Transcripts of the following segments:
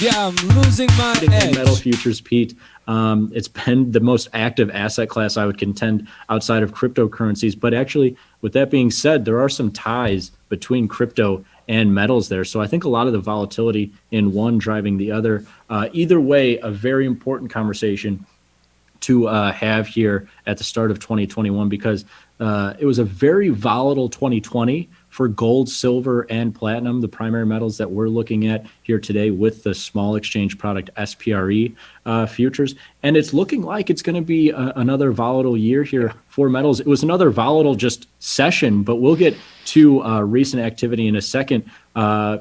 Yeah, I'm losing my edge. Metal futures, Pete. It's been the most active asset class, I would contend, outside of cryptocurrencies. But actually, with that being said, there are some ties between crypto and metals there. So I think a lot of the volatility in one driving the other. Either way, a very important conversation to have here at the start of 2021, because it was a very volatile 2020 for gold, silver, and platinum, the primary metals that we're looking at here today with the small exchange product SPRE futures. And it's looking like it's going to be another volatile year here for metals. It was another volatile just session, but we'll get to recent activity in a second.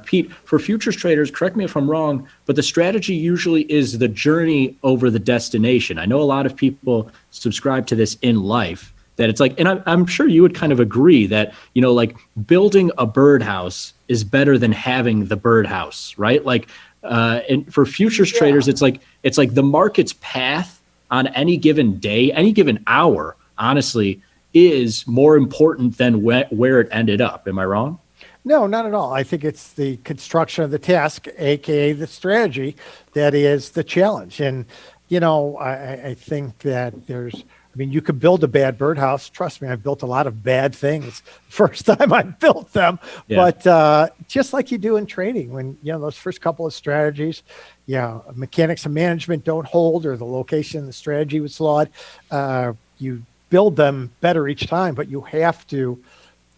Pete, for futures traders, correct me if I'm wrong, but the strategy usually is the journey over the destination. I know a lot of people subscribe to this in life, that it's like, and I'm sure you would kind of agree that, you know, like building a birdhouse is better than having the birdhouse, right? Like, and for futures traders, it's like the market's path on any given day, any given hour, honestly, is more important than where it ended up. Am I wrong? No, not at all. I think it's the construction of the task, aka the strategy, that is the challenge. And, you know, I think that you could build a bad birdhouse. Trust me, I've built a lot of bad things first time I built them. Yeah. But just like you do in trading, when, you know, those first couple of strategies, mechanics of management don't hold, or the location, the strategy was flawed, you build them better each time, but you have to.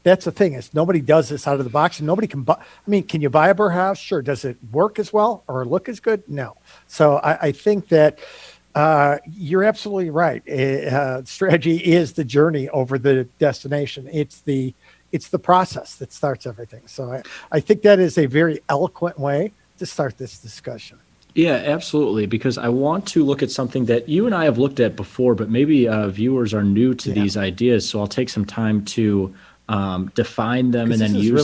That's the thing, is nobody does this out of the box, and nobody can buy. I mean, can you buy a birdhouse? Sure. Does it work as well or look as good? No. So I think that you're absolutely right. Strategy is the journey over the destination. It's the process that starts everything. So I think that is a very eloquent way to start this discussion. Yeah, absolutely. Because I want to look at something that you and I have looked at before, but maybe viewers are new to these ideas. So I'll take some time to define them, and then use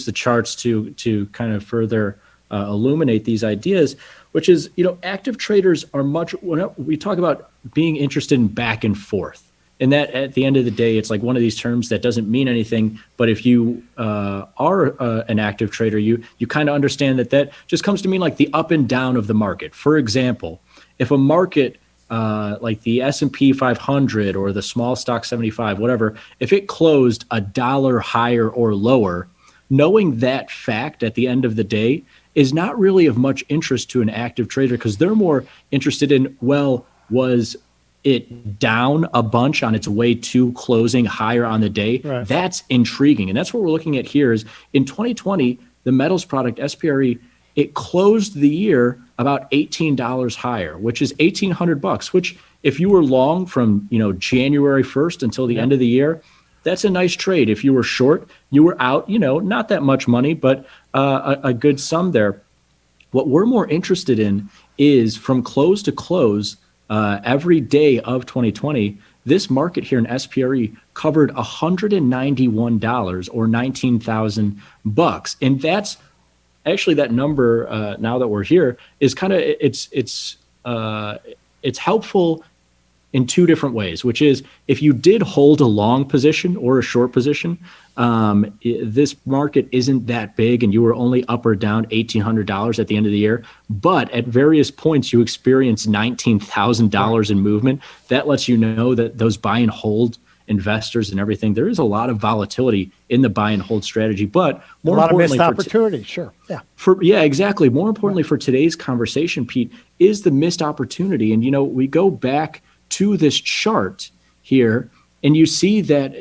the charts to kind of further illuminate these ideas, which is, you know, active traders are when we talk about being interested in back and forth. And that at the end of the day, it's like one of these terms that doesn't mean anything. But if you are an active trader, you kind of understand that just comes to mean like the up and down of the market. For example, if a market like the S&P 500 or the small stock 75, whatever, if it closed $1 higher or lower, knowing that fact at the end of the day is not really of much interest to an active trader, because they're more interested in, well, was it down a bunch on its way to closing higher on the day? Right. That's intriguing. And that's what we're looking at here is in 2020, the metals product SPRE, it closed the year about $18 higher, which is $1,800, which if you were long from, you know, January 1st until the end of the year, that's a nice trade. If you were short, you were out, you know, not that much money, but a good sum there. What we're more interested in is from close to close, every day of 2020, this market here in SPRE covered $191 or $19,000. And that's actually, that number, now that we're here, is kind of, it's helpful in two different ways, which is if you did hold a long position or a short position, this market isn't that big and you were only up or down $1,800 at the end of the year, but at various points you experience $19,000 in movement. That lets you know that those buy and hold investors and everything, there is a lot of volatility in the buy and hold strategy, but more importantly, a lot of missed opportunity. Exactly. More importantly, for today's conversation, Pete, is the missed opportunity. And, you know, we go back to this chart here and you see that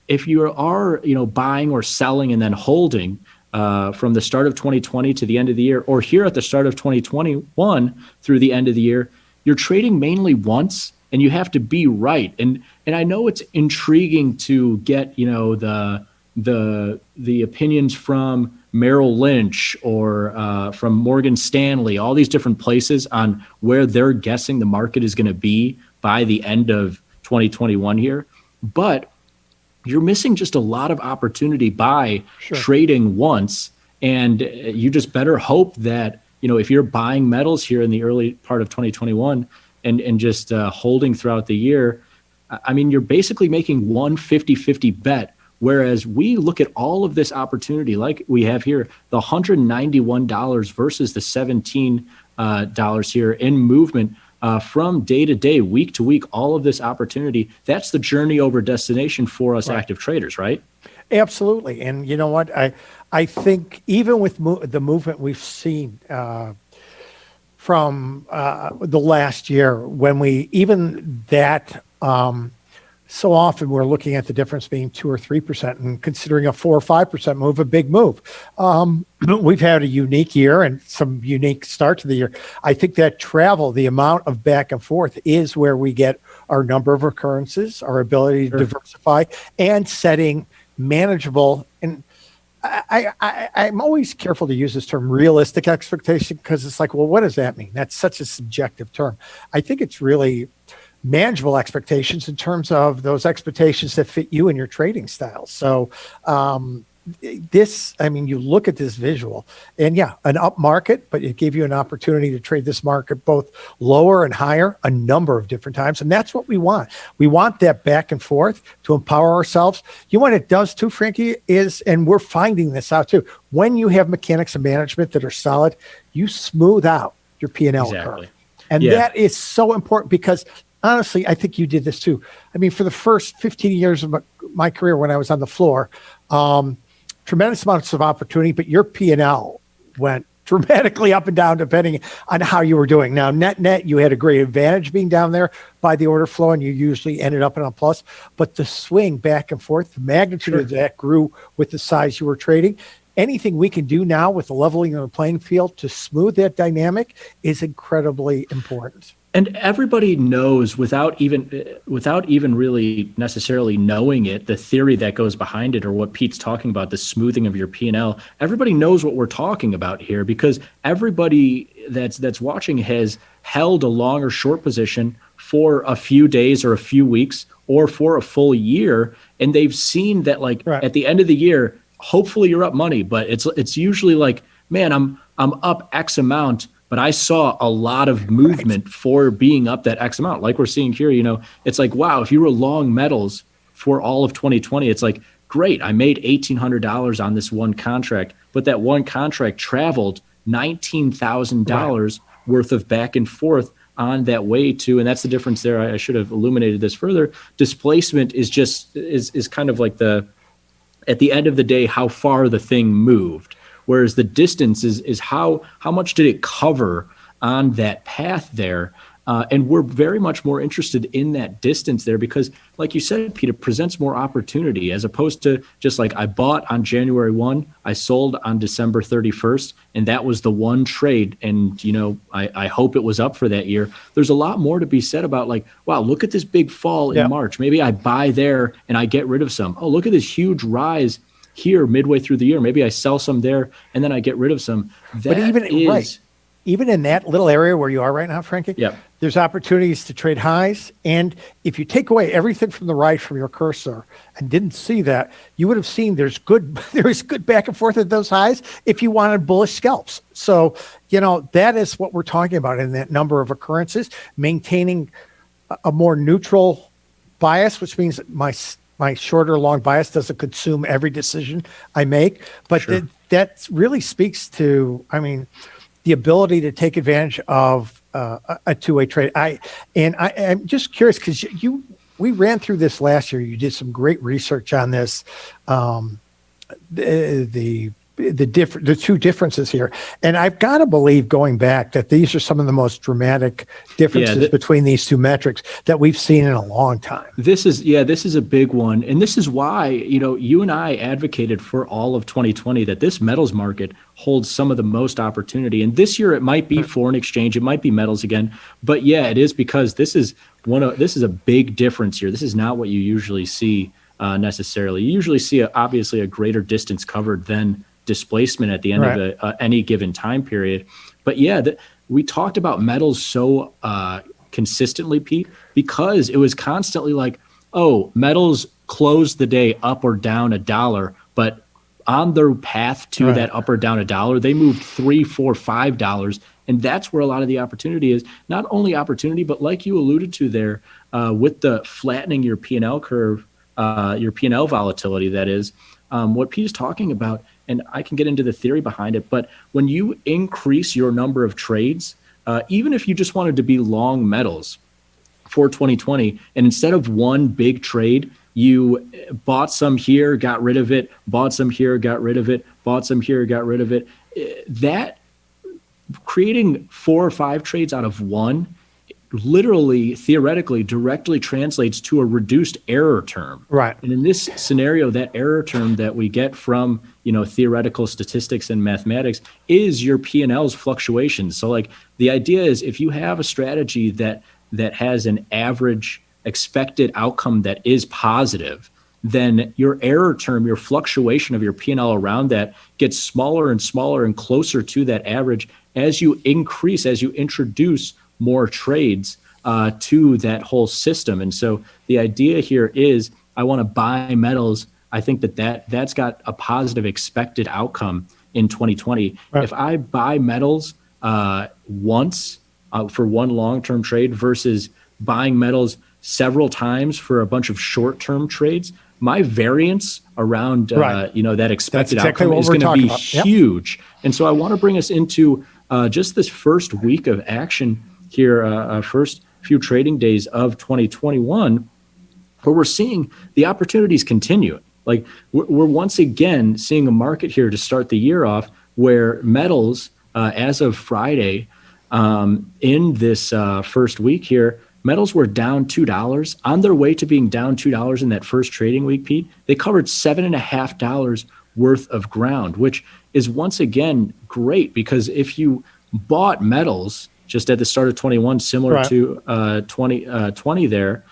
if you are, you know, buying or selling and then holding from the start of 2020 to the end of the year, or here at the start of 2021 through the end of the year, you're trading mainly once, and you have to be right. And I know it's intriguing to get, you know, the opinions from Merrill Lynch or from Morgan Stanley, all these different places on where they're guessing the market is going to be by the end of 2021 here. But you're missing just a lot of opportunity by trading once. And you just better hope that, you know, if you're buying metals here in the early part of 2021 and just holding throughout the year, I mean, you're basically making one 50-50 bet Whereas we look at all of this opportunity, like we have here, the $191 versus the $17 here in movement from day to day, week to week, all of this opportunity. That's the journey over destination for us active traders, right? Absolutely. And you know what? I think even with the movement we've seen from the last year, when so often we're looking at the difference being 2 or 3% and considering a 4 or 5% move, a big move. We've had a unique year and some unique start to the year. I think that travel, the amount of back and forth, is where we get our number of occurrences, our ability to diversify, and setting manageable. And I'm always careful to use this term realistic expectation, because it's like, well, what does that mean? That's such a subjective term. I think it's really manageable expectations in terms of those expectations that fit you and your trading style. So you look at this visual and an up market, but it gave you an opportunity to trade this market both lower and higher a number of different times. And that's what we want. We want that back and forth to empower ourselves. You know what it does too, Frankie, is, and we're finding this out too, when you have mechanics of management that are solid, you smooth out your P&L curve. And that is so important, because honestly, I think you did this too. I mean, for the first 15 years of my career when I was on the floor, tremendous amounts of opportunity, but your P&L went dramatically up and down depending on how you were doing. Now, net, you had a great advantage being down there by the order flow, and you usually ended up in a plus. But the swing back and forth, the magnitude of that grew with the size you were trading. Anything we can do now with the leveling of the playing field to smooth that dynamic is incredibly important. And everybody knows, without even really necessarily knowing it, the theory that goes behind it, or what Pete's talking about, the smoothing of your P&L. Everybody knows what we're talking about here, because everybody that's watching has held a long or short position for a few days or a few weeks or for a full year, and they've seen that at the end of the year, hopefully you're up money, but it's usually like, man, I'm up X amount. But I saw a lot of movement for being up that X amount. Like we're seeing here, it's like, wow, if you were long metals for all of 2020, it's like, great, I made $1,800 on this one contract, but that one contract traveled $19,000 worth of back and forth on that way to, and that's the difference there. I should have illuminated this further. Displacement is kind of like at the end of the day, how far the thing moved. Whereas the distance is how much did it cover on that path there. And we're very much more interested in that distance there, because like you said, Pete, it presents more opportunity, as opposed to just like, I bought on January 1, I sold on December 31st, and that was the one trade. And, I hope it was up for that year. There's a lot more to be said about like, wow, look at this big fall in March. Maybe I buy there and I get rid of some. Oh, look at this huge rise here midway through the year. Maybe I sell some there and then I get rid of some. Even in that little area where you are right now, Frankie, there's opportunities to trade highs. And if you take away everything from the right from your cursor and didn't see that, you would have seen there is good back and forth at those highs if you wanted bullish scalps. So, that is what we're talking about in that number of occurrences, maintaining a more neutral bias, which means my shorter long bias doesn't consume every decision I make. But that really speaks to, the ability to take advantage of a two-way trade. I'm just curious, because we ran through this last year. You did some great research on this, the two differences here. And I've got to believe, going back, that these are some of the most dramatic differences between these two metrics that we've seen in a long time. This is a big one. And this is why, you and I advocated for all of 2020 that this metals market holds some of the most opportunity. And this year it might be foreign exchange, it might be metals again. But it is, because this is a big difference here. This is not what you usually see necessarily. You usually see obviously a greater distance covered than displacement at the end of any given time period. But we talked about metals so consistently, Pete, because it was constantly like, oh, metals closed the day up or down $1, but on their path to that up or down $1, they moved $3, $4, $5. And that's where a lot of the opportunity is. Not only opportunity, but like you alluded to there, with the flattening your P&L curve your P&L volatility, that is. What Pete is talking about, and I can get into the theory behind it, but when you increase your number of trades, even if you just wanted to be long metals for 2020, and instead of one big trade, you bought some here, got rid of it, bought some here, got rid of it, bought some here, got rid of it, that creating 4 or 5 trades out of one literally, theoretically, directly translates to a reduced error term. Right. And in this scenario, that error term that we get from, theoretical statistics and mathematics is your P&L's fluctuations. So like the idea is if you have a strategy that has an average expected outcome that is positive, then your error term, your fluctuation of your P&L around that gets smaller and smaller and closer to that average as you introduce more trades to that whole system. And so the idea here is I want to buy metals. I think that's got a positive expected outcome in 2020. Right. If I buy metals once for one long-term trade versus buying metals several times for a bunch of short-term trades, my variance around that expected outcome is going to be huge. Yep. And so I want to bring us into just this first week of action here, first few trading days of 2021, where we're seeing the opportunities continue. Like we're once again seeing a market here to start the year off where metals, as of Friday, in this first week here, metals were down $2 on their way to being down $2 in that first trading week, Pete. They covered $7.50 worth of ground, which is once again great because if you bought metals just at the start of 21, similar to 2020 there,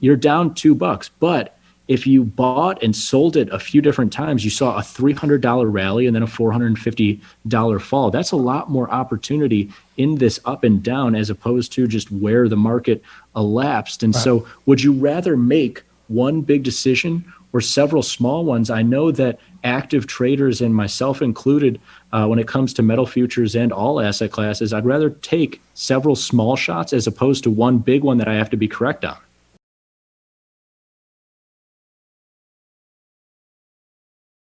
you're down $2. But if you bought and sold it a few different times, you saw a $300 rally and then a $450 fall. That's a lot more opportunity in this up and down as opposed to just where the market elapsed. And so would you rather make one big decision or several small ones? I know that active traders, and myself included, when it comes to metal futures and all asset classes, I'd rather take several small shots as opposed to one big one that I have to be correct on.